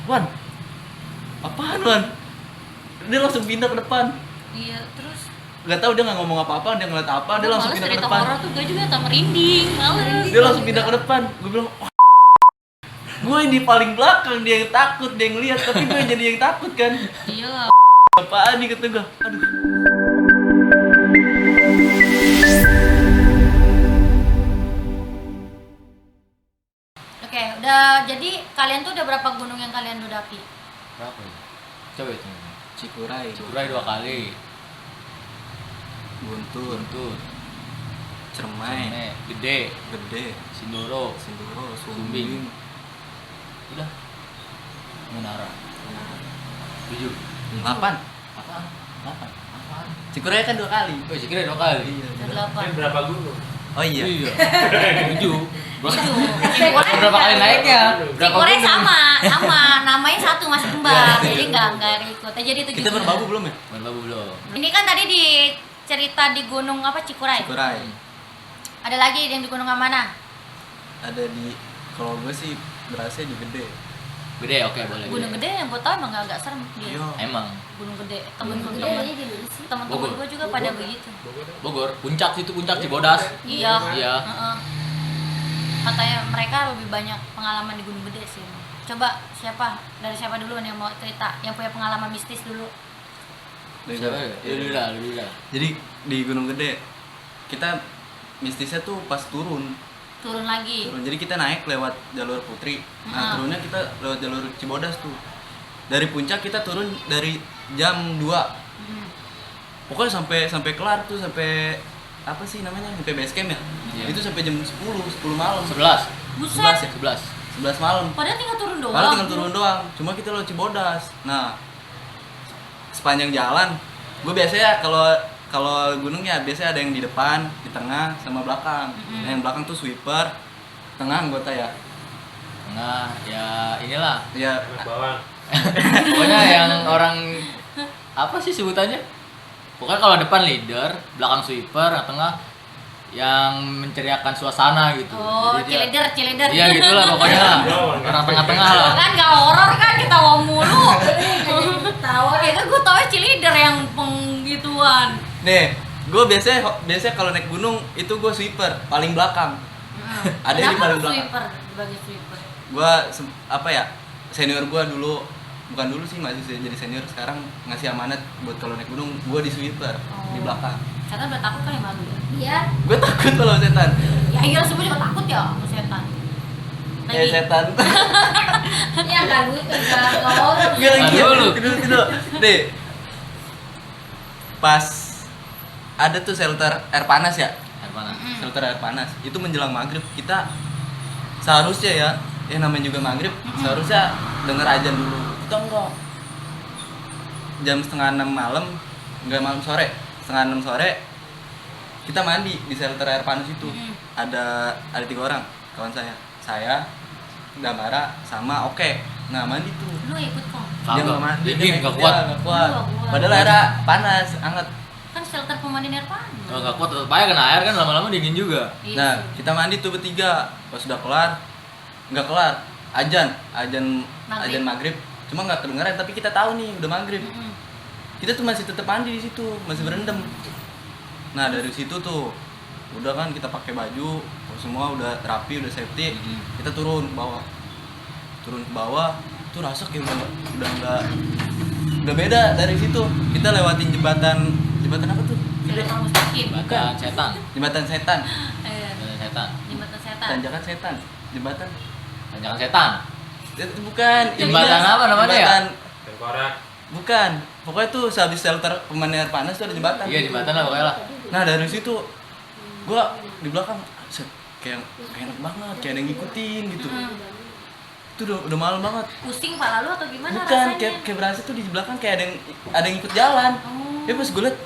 Wan, apaan Wan? Dia langsung pindah ke depan. Iya, terus Gak tahu dia nggak ngomong apa-apa, dia ngeliat apa, dia langsung pindah ke depan. Horor tuh gue juga tak merinding, males. Dia langsung pindah ke depan. Gue bilang, oh, gue yang di paling belakang, dia yang takut, dia yang lihat, tapi gue jadi yang takut kan. Iya lah. Apaan nih kata gue? Aduh. Oke, udah jadi kalian tuh udah berapa gunung yang kalian daki? Berapa ya? Coba hitung. Cikuray, Cikuray 2 kali. Guntur, Guntur, Cermai, Cermai, Gede, Gede, Sindoro, Sindoro, Sumbing. Sumbing, Udah. Menara. 7. 8. Apaan? 8. Apaan? Cikuray kan 2 kali. Oh, Cikuray 2 kali. Iya. Udah 8. Berapa gunung? Oh iya. Iya. 7. Cikuray Berapa kali naiknya? Berapa Cikuray gunung? sama, namanya satu masih kembar, jadi nggak ikut. Jadi itu Kita berbabu belum ya? Berbabu belum. Ini kan tadi di cerita di gunung apa Cikuray. Cikuray. Ada lagi yang di gunung yang mana? Ada di, kalau gue sih berasa di Gede. Gede, oke boleh. Gunung Gede yang gue tahu emang agak serem dia. Iya. Emang. Gunung Gede, Gunung temen-temen Bogor. gue juga pada begitu. Bogor, puncak situ puncak Cibodas. Iya. Iya. Heeh. Katanya mereka lebih banyak pengalaman di Gunung Gede sih. Coba dari siapa dulu nih yang mau cerita, yang punya pengalaman mistis dulu. Dari Siapa gue. ya? Lu dulu lah. Jadi di Gunung Gede kita mistisnya tuh pas turun. Turun lagi. Jadi kita naik lewat jalur Putri. Nah, turunnya kita lewat jalur Cibodas tuh. Dari puncak kita turun dari jam 2. Hmm. Pokoknya sampai kelar tuh, sampai apa sih namanya? Sampai base camp ya? Iya. Itu sampai jam 10 malam. 11. Buset. 11 ya? 11 malam. Padahal tinggal turun doang. Padahal tinggal turun doang. Cuma kita lewat Cibodas. Nah, sepanjang jalan, gue biasanya kalau gunungnya biasanya ada yang di depan, di tengah, sama belakang. Nah, yang belakang tuh sweeper, tengah anggota ya. Nah, ya inilah. Ya, Bawang. Pokoknya yang orang apa sih sebutannya? Pokoknya kalau depan leader, belakang sweeper, yang tengah yang menceriakan suasana gitu. Oh, Jadi cileder. Iya gitulah pokoknya lah. Orang tengah-tengah lah. Kan nggak horor kan kita ngomong mulu. Tahu ya kan gue tau cileder yang penggituan. nih, gue biasanya kalau naik gunung itu gue sweeper paling belakang. Ada yang di paling belakang. Sweeper, sebagai sweeper. Gue apa ya? Senior gue dulu, bukan dulu sih, masih jadi senior sekarang, ngasih amanat buat kalau naik gunung gue di sweeper di belakang. Setan udah takut kali malu ya? Iya. Gue takut kalau setan. Ya iya semua juga takut ya sama setan. Lagi. Setan. Ya enggak lucu enggak horor. Gak lagi ya. Dulu. Tidur. Nih. Pas ada tuh shelter air panas ya. Air mana? Shelter air panas. Itu menjelang maghrib kita seharusnya ya, namanya juga maghrib, seharusnya denger azan dulu. Kita enggak. Jam 5:30 malam, enggak malam sore, 5:30 sore kita mandi di shelter air panas itu. Ada 3 orang kawan saya, Damara sama Oke. Nah, mandi tuh. Lu ikut kok. Dia nggak mandi, Dingin, dia nggak kuat. nggak kuat. Nggak kuat. Padahal airnya panas, hangat. Kan shelter pemandian air panas. Oh, enggak kuat, bahaya kena air kan lama-lama dingin juga. Iya Nah, sih. kita mandi tuh bertiga. Pas udah kelar, nggak kelar. Azan Maghrib. maghrib. Cuma nggak kedengeran, tapi kita tahu nih udah maghrib. Mm-mm. Kita tuh masih tetap mandi di situ, masih berendam. Nah, dari situ tuh udah kan kita pakai baju, semua udah rapi, udah safety. Kita turun ke bawah. Tuh rasa kayak udah beda dari situ. Kita lewatin jembatan apa tuh? Shelter mustaqim. Jembatan setan. Jembatan setan. Jembatan setan. Jembatan setan. Tanjakan setan. Jembatan. Tanjakan setan. Itu bukan. Jembatan ininya, apa namanya ya? jembatan, Tengkorak. Bukan. Pokoknya tuh sehabis shelter pemandian air panas tuh ada jembatan. Iya, jembatan lah pokoknya lah. Nah, dari situ gua di belakang set, kayak enak banget, kayak ada yang ngikutin gitu. Itu udah malam banget. Pusing pala lu atau gimana Bukan, rasanya? kayak berasa tuh di belakang kayak ada yang ikut jalan. Oh. Ya pas gue liat,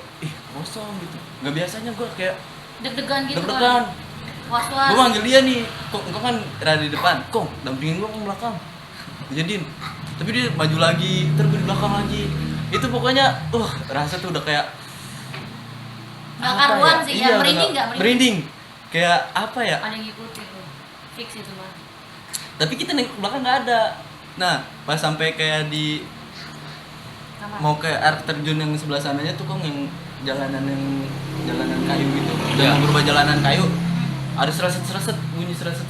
kosong gitu. Gak biasanya gue kayak Deg-degan gitu deg-degan. Was-was. Gue manggil dia nih, kok engkau kan ada di depan, kong dampingin gue ke belakang. Jadiin. Tapi dia maju lagi, terus gue di belakang lagi. Itu pokoknya, rasa tuh udah kayak Nggak apa karuan sih ya, Iya, merinding nggak? Merinding. Kayak apa ya? Ada yang ngikutin tuh. Fix itu mah. Tapi kita nengok ke belakang nggak ada. Nah, pas sampai kayak di Kamar. mau ke air terjun yang sebelah sananya tuh kong yang jalanan kayu gitu. Udah Iya. mau berubah jalanan kayu. Ada sereset bunyi sereset.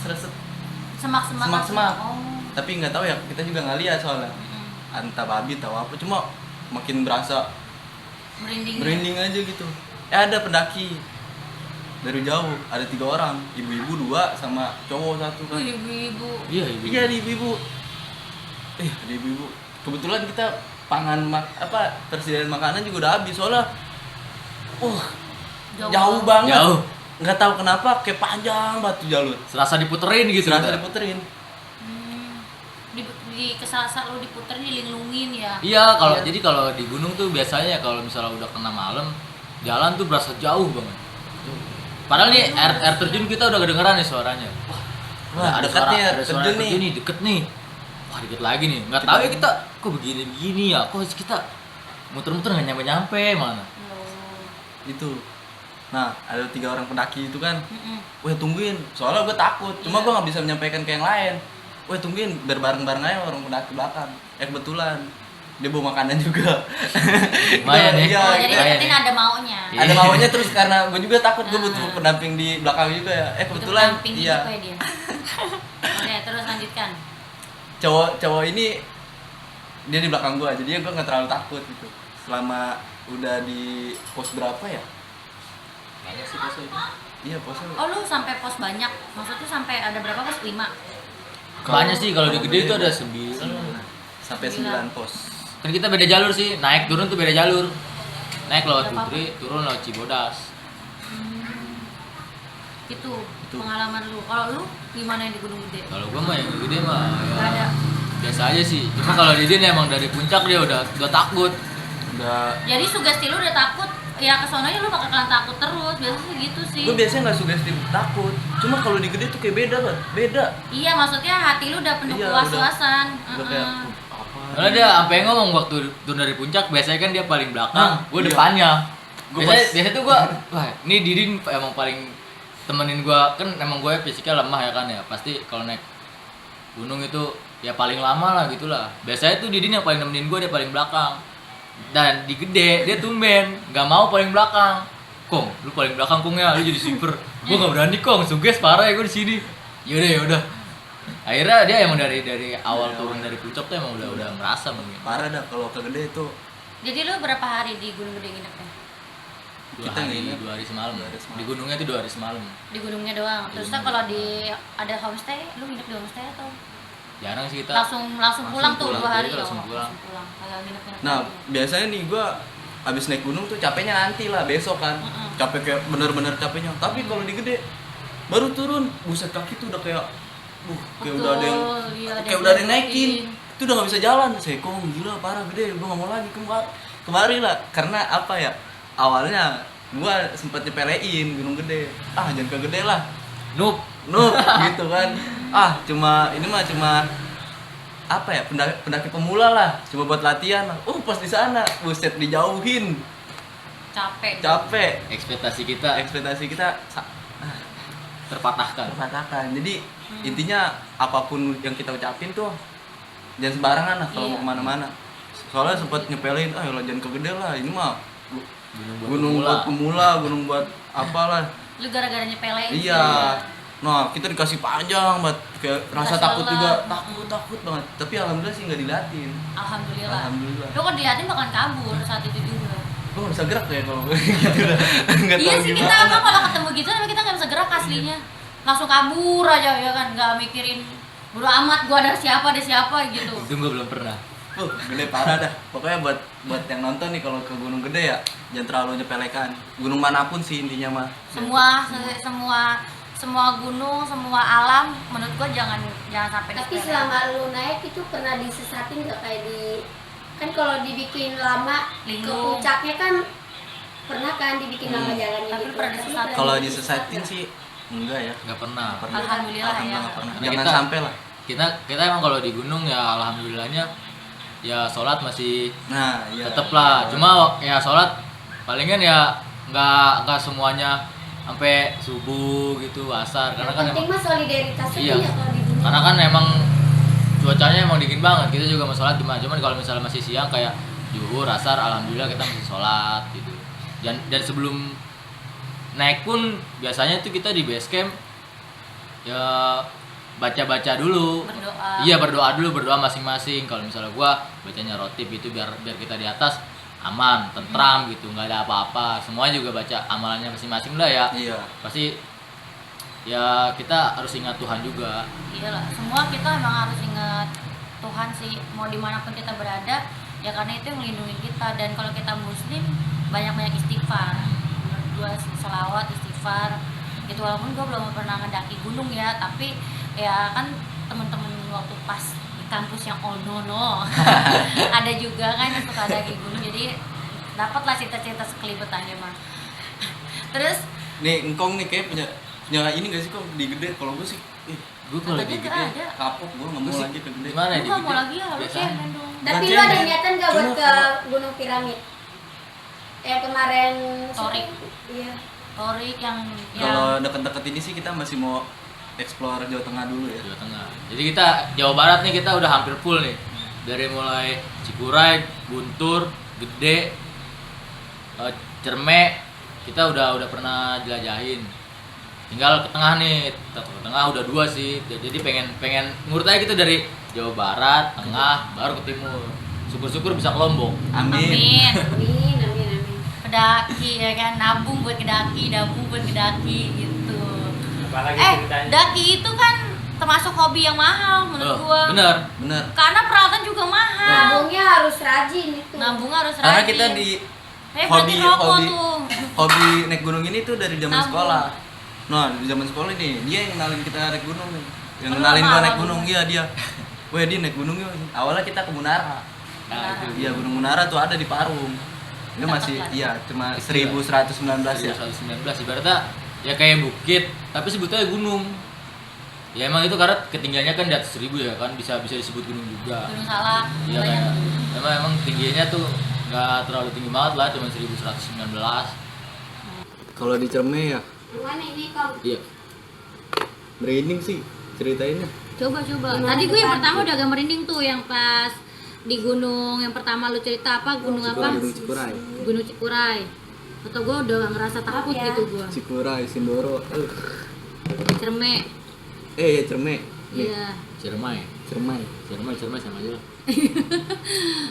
Semak-semak. Semak-semak. Oh. Tapi nggak tahu ya, kita juga nggak lihat soalnya. Entah babi tahu apa, cuma makin berasa Merinding. merinding aja gitu. Ada pendaki dari jauh, ada 3 orang, ibu-ibu 2 sama cowok 1 kan. Ibu-ibu. Iya, ibu. Iya di ibu-ibu. Ada ibu-ibu. Kebetulan kita persediaan makanan juga udah habis soalnya. Jauh banget. Jauh. Nggak tahu kenapa kayak panjang batu jalur. Serasa diputerin gitu. Serasa kita. diputerin. Di kesasar lu diputerin dilindungin ya. Iya, kalau Iya. jadi kalau di gunung tuh biasanya kalau misalnya udah kena malam, jalan tuh berasa jauh banget. Padahal nih air terjun kita udah kedengeran nih suaranya. Wah, ada dekat nih air ada suara terjun nih. deket nih. Wah, deket lagi nih. Nggak tahu ya kita kok begini ya. Kok kita muter-muter nggak nyampe mana. Oh. Itu. Nah, ada 3 orang pendaki itu kan. Mm-mm. Wah, tungguin. Soalnya gue takut. Cuma gue nggak bisa menyampaikan ke yang lain. Wah, tungguin biar bareng-bareng aja orang pendaki belakang. Kebetulan dia bawa makanan juga. Lumayan ya. Iya, Oh, jadi Lumayan deketin ada maunya. Iya. ada maunya terus karena gue juga takut gue butuh pendamping di belakang juga ya. Kebetulan Pendamping iya. gitu ya dia. Oke, terus lanjutkan. Cowok ini dia di belakang gue, jadi gue nggak terlalu takut gitu. Selama udah di pos berapa ya? Banyak sih posnya itu. Iya posnya. Oh, lu sampai pos banyak. Maksudnya sampai ada berapa pos? 5. Banyak sih kalau di gede itu ada 9. Sampai 9 pos. Kan kita beda jalur sih, naik turun tuh beda jalur. Naik lewat Berapa? Putri, turun lewat Cibodas. Itu Itu. pengalaman lu. Kalau lu gimana yang di Gunung Gede? Kalau gua mah yang gede mah ya Gak ada. biasa aja sih. Cuma kalau Didin emang dari puncak dia udah takut. Udah. Jadi sugesti lu udah takut, ya kesononya lu bakalan takut terus. Biasanya sih gitu sih. Gue biasanya nggak sugestif takut. Cuma kalau di gede tuh kayak beda banget. Beda. Iya, maksudnya hati lu udah penuh Iya, was-wasan. Udah kayak Heeh. apa? Karena dia sampai ngomong waktu turun dari puncak biasanya kan dia paling belakang, gua iya. depannya. Gua Biasanya tuh gua, wah ini Didin emang paling temenin gua, kan emang gue fisiknya lemah ya kan ya. Pasti kalau naik gunung itu ya paling lama lah gitulah. Biasanya tuh Didin yang paling nemenin gua, dia paling belakang. Dan di gede dia tumben nggak mau paling belakang. Kong, lu paling belakang Kong ya, lu jadi sweeper. Gua nggak berani Kong, suges parah ya gua di sini. Yaudah. Akhirnya dia emang dari awal turun dari puncak tuh emang udah merasa mungkin. Parah dah kalau ke gede itu. Jadi lu berapa hari di Gunung Gede nginepnya? Kita nginep 2 hari semalam. 2 hari semalam. Di gunungnya tuh 2 hari semalam. Di gunungnya doang. Terus Iya. kalau di ada homestay, lu nginep di homestay atau Jarang sih kita. langsung pulang tuh pulang, 2 hari iya, ya? langsung pulang. Kagak nginep-nginep. Nah, lagi. biasanya nih gue abis naik gunung tuh capeknya nanti lah besok kan. Capek kayak bener-bener capeknya. Tapi kalau di gede baru turun, buset kaki tuh udah kayak kayak udah ada yang Betul, iya, ada kayak udah ada yang naikin. naikin. Itu udah nggak bisa jalan. Saya kok gila parah gede, gue nggak mau lagi kemari lah. Karena apa ya? Awalnya gue sempet nyepelein gunung gede. Jangan ke gede lah. Noob. Gitu kan. Ini mah cuma apa ya? Pendaki pemula lah. Cuma buat latihan. Pas di sana, buset dijauhin. Capek. Ekspektasi Ekspektasi kita terpatahkan. terpatahkan. Jadi intinya apapun yang kita ucapin tuh jangan sembarangan lah kalau Iya. mau kemana-mana. Soalnya sempat nyepelin, ya jangan ke gede lah. Ini mah gunung buat pemula, gunung buat apalah. Lu gara-gara nyepelein sih. Iya. Nah, kita dikasih panjang banget, kayak rasa Dikasih takut lelah. juga, takut banget. Tapi alhamdulillah sih nggak dilatin. Alhamdulillah. Alhamdulillah. Lu kan diliatin bakalan kabur saat itu juga. Gue nggak bisa gerak ya kalau gitu dah. Nggak Iya tahu sih, kita gimana. emang kalau ketemu gitu tapi kita nggak bisa gerak aslinya. Langsung kabur aja ya kan, nggak mikirin bodo amat gua ada siapa gitu. Itu gue belum pernah. Gede parah dah. Pokoknya buat yang nonton nih kalau ke gunung gede ya jangan terlalu nyepelekan. Gunung manapun sih intinya mah. Semua gunung, semua alam menurut gua jangan sampai Tapi disepelekan. selama lu naik itu pernah disesatin nggak kayak di kan kalau dibikin lama ke Linglung. puncaknya kan pernah kan dibikin lama jalannya Tapi gitu. pernah disesatin. Kalau disesatin sih enggak ya. Nggak pernah. Alhamdulillah ya. Nggak pernah. Nah, Jangan kita- sampai lah. Kita emang kalau di gunung ya alhamdulillahnya ya sholat masih Nah, iya. tetep lah. Cuma ya sholat palingan ya nggak semuanya sampai subuh gitu asar karena kan Yang penting emang mah solidaritas Iya. ya kalau di gunung. karena kan emang cuacanya emang dingin banget, kita juga mau sholat cuman kalau misalnya masih siang kayak zuhur, asar, alhamdulillah kita masih sholat gitu. Dan sebelum naik pun biasanya tuh kita di base camp ya baca dulu. Berdoa. Iya, berdoa masing-masing. Kalau misalnya gua bacanya rotib itu biar kita di atas aman, tentram gitu, nggak ada apa-apa. Semua juga baca amalannya masing-masing lah ya. Iya. Pasti ya kita harus ingat Tuhan juga. Iyalah, semua kita emang harus ingat Tuhan sih, mau dimanapun kita berada, ya karena itu yang melindungi kita. Dan kalau kita muslim, banyak-banyak istighfar, berdua selawat, istighfar gitu. Walaupun gue belum pernah ngedaki gunung ya, tapi ya kan temen-temen waktu pas di kampus yang oh no ada juga kan yang suka daki gunung, jadi dapatlah cerita-cerita sekelibetannya mah. Terus Nih engkong nih kayak punya ini gak sih kok di gede? Kalau gue sih Gue kalau Katanya di nggak ada. kapok, gue nggak mau Gua sih- lagi ke gede. Gimana gue di nggak mau Gede? lagi ya, harus Biasa. ya dong. Tapi Gua lu ada cewek. niatan gak buat Cuma ke Gunung Piramid? Kemarin Torik. Iya. Torik yang Kalau deket-deket ini sih kita masih mau explore Jawa Tengah dulu ya. Jawa Tengah. Jadi kita Jawa Barat nih kita udah hampir full nih. Dari mulai Cikuray, Guntur, Gede, Cerme, kita udah pernah jelajahin. Tinggal ke tengah nih, ke tengah udah 2 sih. Jadi pengen ngurut aja gitu dari Jawa Barat, tengah, baru ke timur. Syukur-syukur bisa ke Lombok. Amin. amin Amin, amin, amin. kedaki ya kan, nabung buat kedaki gitu. Apalagi Eh, ceritanya. daki itu kan termasuk hobi yang mahal menurut gua. Bener. Bener. Karena peralatan juga mahal. Nabungnya harus rajin itu. Nabung harus rajin. Karena kita di berarti rokok tuh. hobi naik gunung ini tuh dari zaman Nabung. sekolah. Nah, di zaman sekolah nih, dia yang kenalin kita naik gunung nih. Yang Lu kenalin apa gua naik awal gunung, dulu? iya dia. Weh, dia naik gunung yuk. Awalnya kita ke Munara. Nah, itu. Iya, Gunung Munara tuh ada di Parung. Ini Dekat masih lah. iya, cuma Itu 1119 ya. 1119 ibaratnya ya kayak bukit, tapi sebutnya gunung. Ya emang itu karena ketinggiannya kan di atas 1000 ya kan, bisa disebut gunung juga. Gunung Salak. Iya banyak. kayak emang tingginya tuh nggak terlalu tinggi banget lah, cuma 1119. Kalau di Cerme ya, Gimana ini Kong? Iya. merinding sih ceritainnya. Coba. Gimana Tadi gue yang tuh, pertama Pak? udah agak merinding tuh yang pas di gunung yang pertama lu cerita apa? Gunung apa? Gunung Cikuray. Gunung Cikuray. Atau gue udah ngerasa takut ya. gitu gue. Cikuray, Sindoro. Cerme. Ya Cerme. Nih, Iya. Ciremai Cermai. sama aja lah.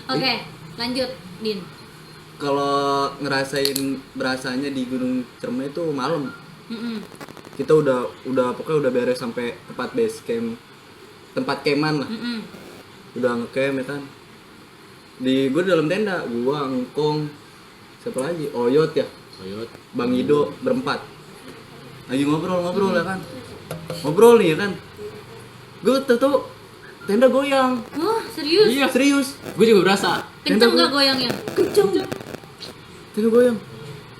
Oke, lanjut, Din. Kalau ngerasain berasanya di Gunung Cermai itu malam. Mm-mm. Kita udah pokoknya udah beres sampai tempat base camp, tempat keman lah. Mm-mm. Udah ngecamp ya kan. Gue dalam tenda, gua Ngkong, siapa lagi? Oyot ya, Koyot. Bang Ido berempat. Lagi ngobrol ya kan. Ngobrol nih ya kan. Gue tahu tenda goyang. Wah, serius? Iya, serius. Gue juga berasa. Kenceng Tenda gak goyangnya? Kenceng. Tenda goyang.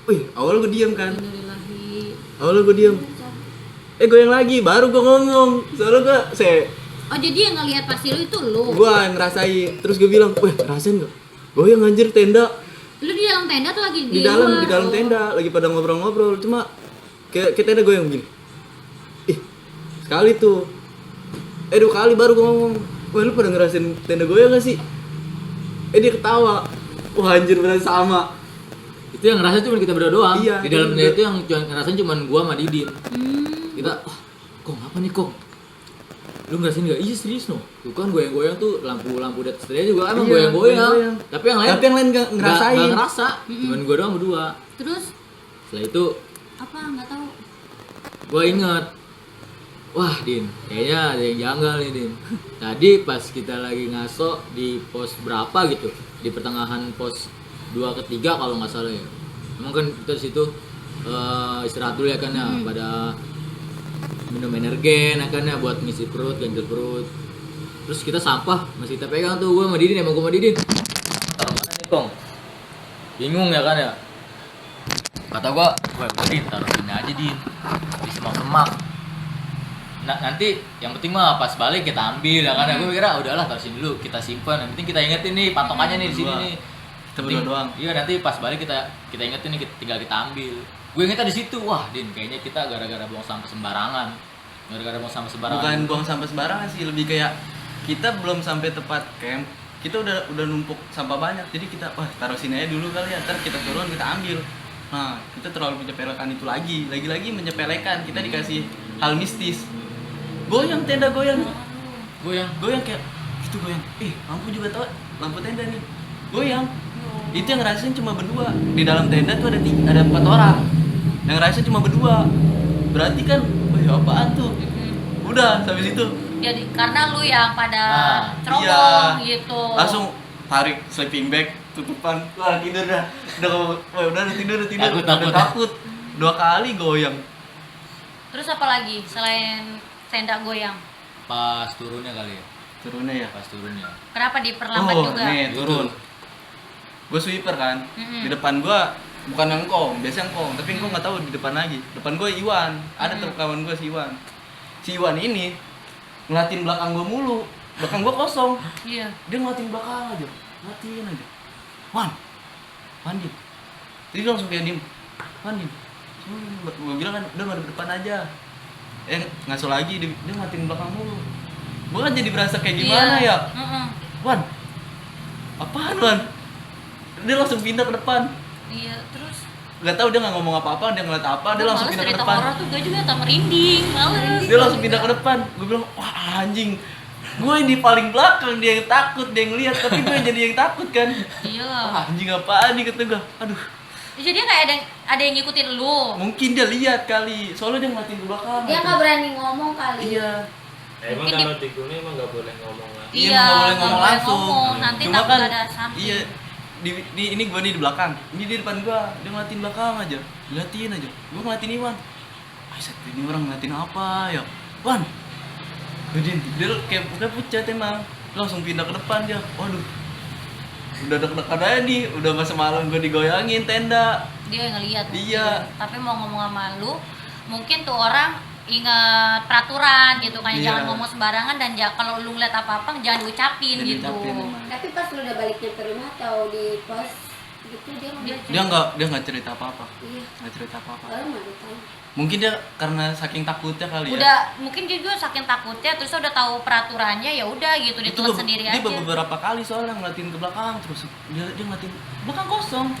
Wih, awal gue diem kan. Innalillahi. Awalnya gue diem. Goyang lagi, baru gue ngomong. Soalnya Oh, jadi yang ngelihat pasti lu itu lu. gue ngerasain. Terus gue bilang, weh ngerasain gak? Goyang anjir tenda. Lu di dalam tenda tuh lagi Di luar? dalam Oh. tenda. Lagi pada ngobrol-ngobrol. Cuma kayak tenda goyang begini. Sekali tuh. 2 kali baru gue ngomong. Weh lu pada ngerasain tenda goyang gak sih? Dia ketawa. Wah anjir bener sama. Itu yang ngerasa cuma kita berdua doang. Iya, Di dalam kita dia itu yang ngerasain cuma gua sama Didin. Hmm. Kita, Kong apa nih Kong? Lu ngerasain nggak? Iya serius no. Tuh kan goyang-goyang tuh lampu di atas dia juga emang Iya, goyang-goyang. goyang-goyang. Tapi yang lain Nggak ngerasain. nggak ngerasa. Cuman gua doang berdua. Terus Setelah itu apa? Nggak tahu. gua inget, wah Din, kayaknya ada yang janggal nih Din. Tadi pas kita lagi ngaso di pos berapa gitu, di pertengahan pos 2 ke 3 kalau nggak salah ya. Emang kan kita di situ istirahat dulu ya kan ya, pada minum energen ya kan ya buat ngisi perut, ganjil perut. Terus kita sampah masih kita pegang tuh, gue sama Didin, emang gue sama Didin. Taruh mana nih Kong? Bingung ya kan ya. Kata gua Din, taruh sini aja Din, di semak-semak. Nah, nanti yang penting mah pas balik kita ambil ya kan ya. Gue kira udahlah taruh sini dulu, kita simpan. Yang penting kita ingetin nih patokannya nih di sini nih. Kita berdua doang. Iya, nanti pas balik kita ingetin nih, tinggal kita ambil. Gue ingetnya di situ, wah Din, kayaknya kita gara-gara buang sampah sembarangan. Gara-gara buang sampah sembarangan. Bukan buang sampah sembarangan sih, lebih kayak kita belum sampai tempat camp, kita udah numpuk sampah banyak, jadi kita taruh sini aja dulu kali ya, ntar kita turun kita ambil. Nah kita terlalu menyepelekan itu lagi menyepelekan, kita dikasih hal mistis, goyang tenda goyang kayak gitu goyang, lampu juga tau, lampu tenda nih goyang. Itu yang ngerasain cuma berdua, di dalam tenda tuh ada 4 orang, yang ngerasain cuma berdua, berarti kan, apaan tuh? Udah sampai situ. Jadi karena lu yang pada iya. cerobong gitu. Langsung tarik sleeping bag, tutupan, wah tidur dah. Udah tidur. Takut. 2 kali goyang. Terus apa lagi selain tenda goyang? Pas turunnya kali ya. Turunnya ya. Pas turunnya. Kenapa diperlambat juga? Nih turun. Gue sweeper kan. Di depan gua bukan engkong, biasa engkong, tapi engkong nggak tahu di depan lagi. Depan gua Iwan, ada tuh kawan gua si Iwan. Si Iwan ini ngeliatin belakang gua mulu. Belakang gua kosong. Iya. Dia ngeliatin belakang aja. Ngeliatin aja. Wan. Mandi. Jadi dia langsung kayak diem. Mandi. Gua bilang kan udah ngadep depan aja. Ngaso lagi dia ngeliatin belakang mulu. Gua kan jadi berasa kayak gimana ya? Wan. Apaan Wan? Dia langsung pindah ke depan. Iya, terus Gak tahu dia nggak ngomong apa-apa, dia ngeliat apa, dia langsung pindah ke depan. Cerita horor tuh gue juga tak merinding, Dia langsung pindah ke depan. Gue bilang, wah anjing, gue yang di paling belakang, dia yang takut, dia yang lihat, tapi gue jadi yang takut kan. Iya. Wah anjing apaan nih kata gue. Aduh. Jadi kayak ada yang ngikutin lu. Mungkin dia lihat kali, soalnya dia ngeliatin ke belakang. Dia nggak berani ngomong kali. Iya. Emang Mungkin kalau di gunung emang nggak boleh ngomong lah. Iya, nggak boleh nggak ngomong boleh langsung. ngomong, nanti Cuma takut kan, ada something. iya, di ini gue nih di belakang, ini di depan gue, dia ngeliatin belakang aja, ngeliatin aja. Gue ngeliatin Iwan. Set, ini orang ngeliatin apa ya? Wan. Dia kayak udah pucat emang. Langsung pindah ke depan dia. Waduh. Udah deg-degan aja nih, udah masa malam gue digoyangin tenda. Dia yang ngeliat Iya. mungkin. Tapi mau ngomong sama lu, mungkin tuh orang ingat peraturan gitu kan, Iya. jangan ngomong sembarangan dan kalau lu ngeliat apa-apa jangan diucapin Jangan gitu. diucapin, emang. Tapi pas lu udah baliknya ke rumah atau di pos gitu dia ngomong. Dia nggak cerita apa-apa. Iya. Nggak cerita apa-apa. Orang mah tahu. Mungkin dia karena saking takutnya kali ya. Udah mungkin dia juga saking takutnya, terus udah tahu peraturannya, ya udah gitu ditulis sendiri dia aja. beberapa kali soalnya ngeliatin ke belakang terus dia ngeliatin belakang kosong.